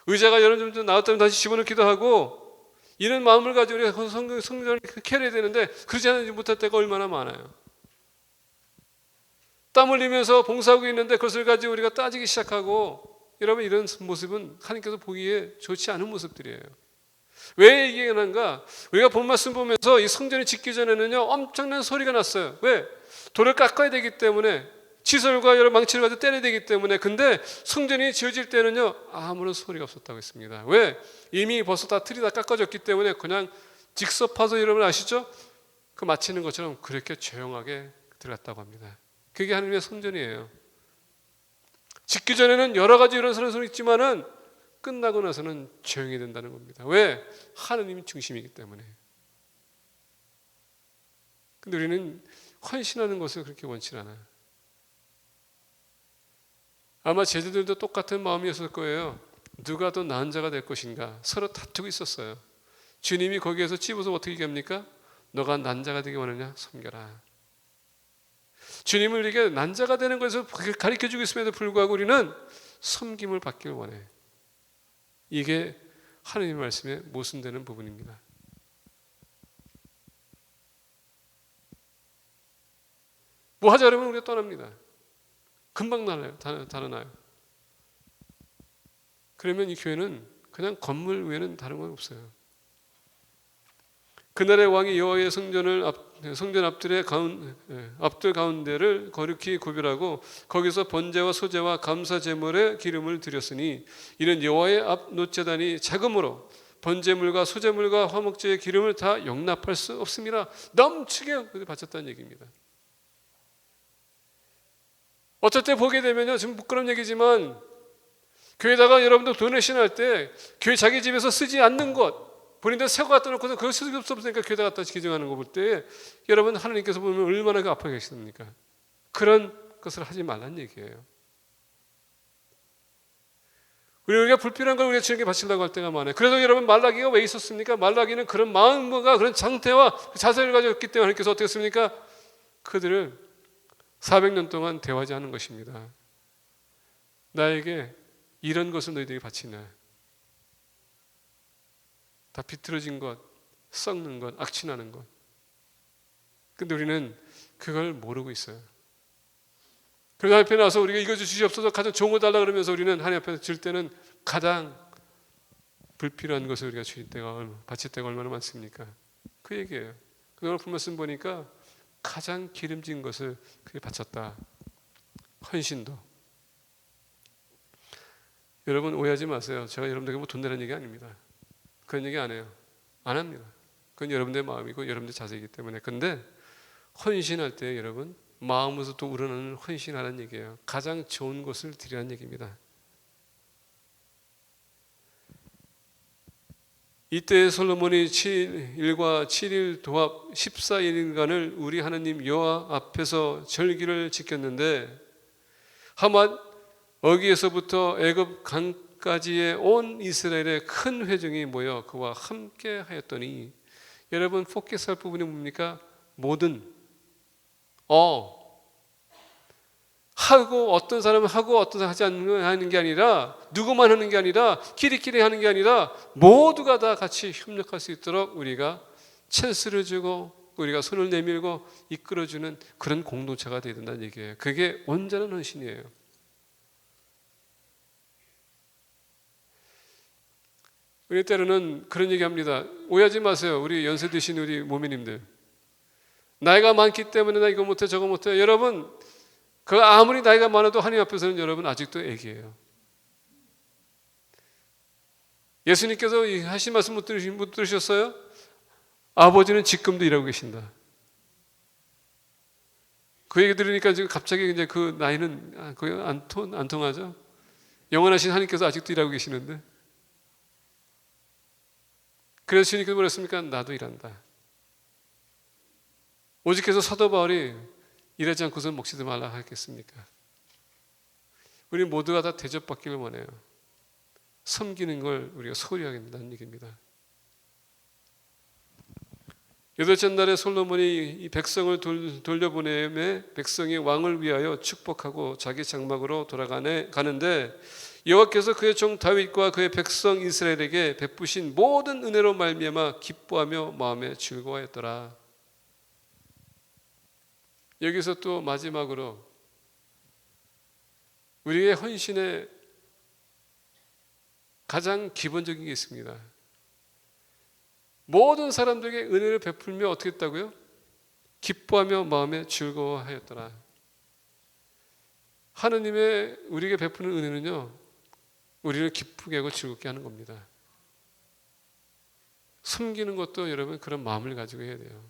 의자가 여러분 좀 나왔다면 다시 집어넣기도 하고 이런 마음을 가지고 우리가 성전을 캐려야 되는데 그러지 않지 못할 때가 얼마나 많아요. 땀 흘리면서 봉사하고 있는데 그것을 가지고 우리가 따지기 시작하고 여러분 이런 모습은 하나님께서 보기에 좋지 않은 모습들이에요. 왜 얘기하는가? 우리가 본 말씀 보면서 이 성전을 짓기 전에는요 엄청난 소리가 났어요. 왜? 돌을 깎아야 되기 때문에 치솔과 여러 망치를 가지고 때려야 되기 때문에 근데 성전이 지어질 때는요 아무런 소리가 없었다고 했습니다. 왜? 이미 벌써 다 틀이 다 깎아졌기 때문에 그냥 직접 파서 여러분 아시죠? 그 마치는 것처럼 그렇게 조용하게 들어갔다고 합니다. 그게 하나님의 성전이에요. 짓기 전에는 여러 가지 이런 소리 있지만은 끝나고 나서는 조용히 된다는 겁니다. 왜? 하나님이 중심이기 때문에. 근데 우리는 헌신하는 것을 그렇게 원치 않아요. 아마 제자들도 똑같은 마음이었을 거예요. 누가 더 나은 자가 될 것인가 서로 다투고 있었어요. 주님이 거기에서 찝어서 어떻게 얘기합니까? 너가 난 자가 되기 원하냐? 섬겨라. 주님을 이게 난 자가 되는 것에서 가르쳐주고 있음에도 불구하고 우리는 섬김을 받길 원해. 이게 하나님의 말씀에 모순되는 부분입니다. 뭐 하자 그러면 우리가 떠납니다. 금방 달아나요. 그러면 이 교회는 그냥 건물 외에는 다른 건 없어요. 그날의 왕이 여호와의 성전 앞들 가운데를 거룩히 구별하고 거기서 번제와 소제와 감사 제물의 기름을 드렸으니 이는 여호와의 앞 놋제단이 자금으로 번제물과 소제물과 화목제의 기름을 다 용납할 수 없습니다. 넘치게 바쳤다는 얘기입니다. 어쩔 때 보게 되면요, 지금 부끄러운 얘기지만 교회다가 여러분들 돈을 신할 때 교회 자기 집에서 쓰지 않는 것, 본인들 새거 갖다 놓고서 그걸 쓸 수 없으니까 교회다 갖다 기증하는 거 볼 때 여러분 하나님께서 보면 얼마나 아파하게 계십니까? 그런 것을 하지 말란 얘기예요. 우리가 불필요한 걸 우리가 주님께 바치려고 할 때가 많아요. 그래서 여러분 말라기가 왜 있었습니까? 말라기는 그런 마음과 그런 상태와 자세를 가지고 있기 때문에 하나님께서 어떻게 했습니까? 그들을 400년 동안 대화하지 않은 것입니다. 나에게 이런 것을 너희들이 바치냐? 다 비틀어진 것, 썩는 것, 악취나는 것. 근데 우리는 그걸 모르고 있어요. 그래서 하나님 앞에 나와서 우리가 이거 주시옵소서 가장 좋은 거 달라 그러면서 우리는 하나님 앞에 줄 때는 가장 불필요한 것을 우리가 바칠 때가 얼마나 많습니까? 그 얘기예요. 오늘 본 말씀 보니까 가장 기름진 것을 그게 바쳤다. 헌신도. 여러분 오해하지 마세요. 제가 여러분들에게 뭐 돈 내라는 얘기 아닙니다. 그런 얘기 안 해요. 안 합니다. 그건 여러분들의 마음이고 여러분들의 자세이기 때문에. 근데 헌신할 때 여러분 마음에서 또 우러나는 헌신하라는 얘기예요. 가장 좋은 것을 드리라는 얘기입니다. 이때 솔로몬이 7일과 7일 도합 14일간을 우리 하나님 여호와 앞에서 절기를 지켰는데 하맛 어기에서부터 애굽 강까지의 온 이스라엘의 큰 회중이 모여 그와 함께 하였더니 여러분 포커스할 부분이 뭡니까? 모든 하고 어떤 사람은 하고 어떤 사람은 하지 않는 하는 게 아니라 누구만 하는 게 아니라 끼리끼리 하는 게 아니라 모두가 다 같이 협력할 수 있도록 우리가 찬스를 주고 우리가 손을 내밀고 이끌어주는 그런 공동체가 되어야 된다는 얘기예요. 그게 온전한 헌신이에요. 우리 때로는 그런 얘기합니다. 오해하지 마세요. 우리 연세 드신 우리 모미님들 나이가 많기 때문에 나 이거 못해 저거 못해. 여러분 그 아무리 나이가 많아도 하나님 앞에서는 여러분 아직도 애기예요. 예수님께서 하신 말씀 못 들으셨어요? 아버지는 지금도 일하고 계신다. 그 얘기 들으니까 지금 갑자기 이제 그 나이는 거의 안 통하죠? 영원하신 하나님께서 아직도 일하고 계시는데. 그래서 주님께서 뭐랬습니까? 나도 일한다. 오직해서 사도 바울이 일하지 않고서 먹지도 말라 하겠습니까? 우리 모두가 다 대접받기를 원해요. 섬기는 걸 우리가 소홀히 하게 된다는 얘기입니다. 여덟째 날에 솔로몬이 이 백성을 돌려보내매 백성이 왕을 위하여 축복하고 자기 장막으로 돌아가는데 여호와께서 그의 종 다윗과 그의 백성 이스라엘에게 베푸신 모든 은혜로 말미암아 기뻐하며 마음에 즐거워했더라. 여기서 또 마지막으로 우리의 헌신의 가장 기본적인 게 있습니다. 모든 사람들에게 은혜를 베풀며 어떻게 했다고요? 기뻐하며 마음에 즐거워하였더라. 하느님의 우리에게 베푸는 은혜는요, 우리를 기쁘게 하고 즐겁게 하는 겁니다. 섬기는 것도 여러분 그런 마음을 가지고 해야 돼요.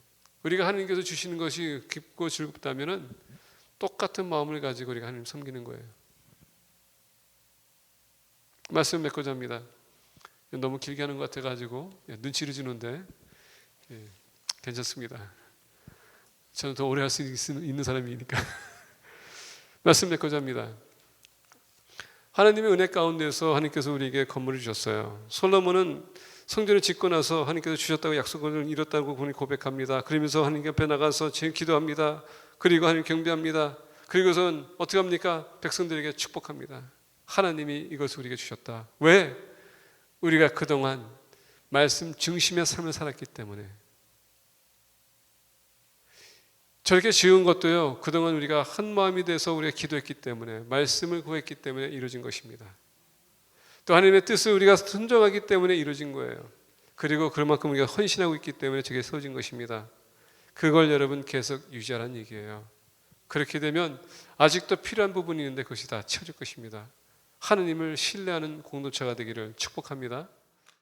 우리가 하나님께서 주시는 것이 기쁘고 즐겁다면은 똑같은 마음을 가지고 우리가 하나님 섬기는 거예요. 말씀 맺고자 합니다. 너무 길게 하는 것 같아가지고 눈치를 주는데 괜찮습니다. 저는 더 오래 할 수 있는 사람이니까 말씀 맺고자 합니다. 하나님의 은혜 가운데서 하나님께서 우리에게 건물을 주셨어요. 솔로몬은 성전을 짓고 나서 하나님께서 주셨다고 약속을 이뤘다고 고백합니다. 그러면서 하나님 앞에 나가서 기도합니다. 그리고 하나님 경배합니다. 그리고선 어떻게 합니까? 백성들에게 축복합니다. 하나님이 이것을 우리에게 주셨다. 왜? 우리가 그동안 말씀 중심의 삶을 살았기 때문에. 저렇게 지은 것도요, 그동안 우리가 한 마음이 돼서 우리가 기도했기 때문에, 말씀을 구했기 때문에 이루어진 것입니다. 또 하나님의 뜻을 우리가 순종하기 때문에 이루어진 거예요. 그리고 그만큼 우리가 헌신하고 있기 때문에 저게 세워진 것입니다. 그걸 여러분 계속 유지하라는 얘기예요. 그렇게 되면 아직도 필요한 부분이 있는데 그것이 다 채워질 것입니다. 하느님을 신뢰하는 공동체가 되기를 축복합니다.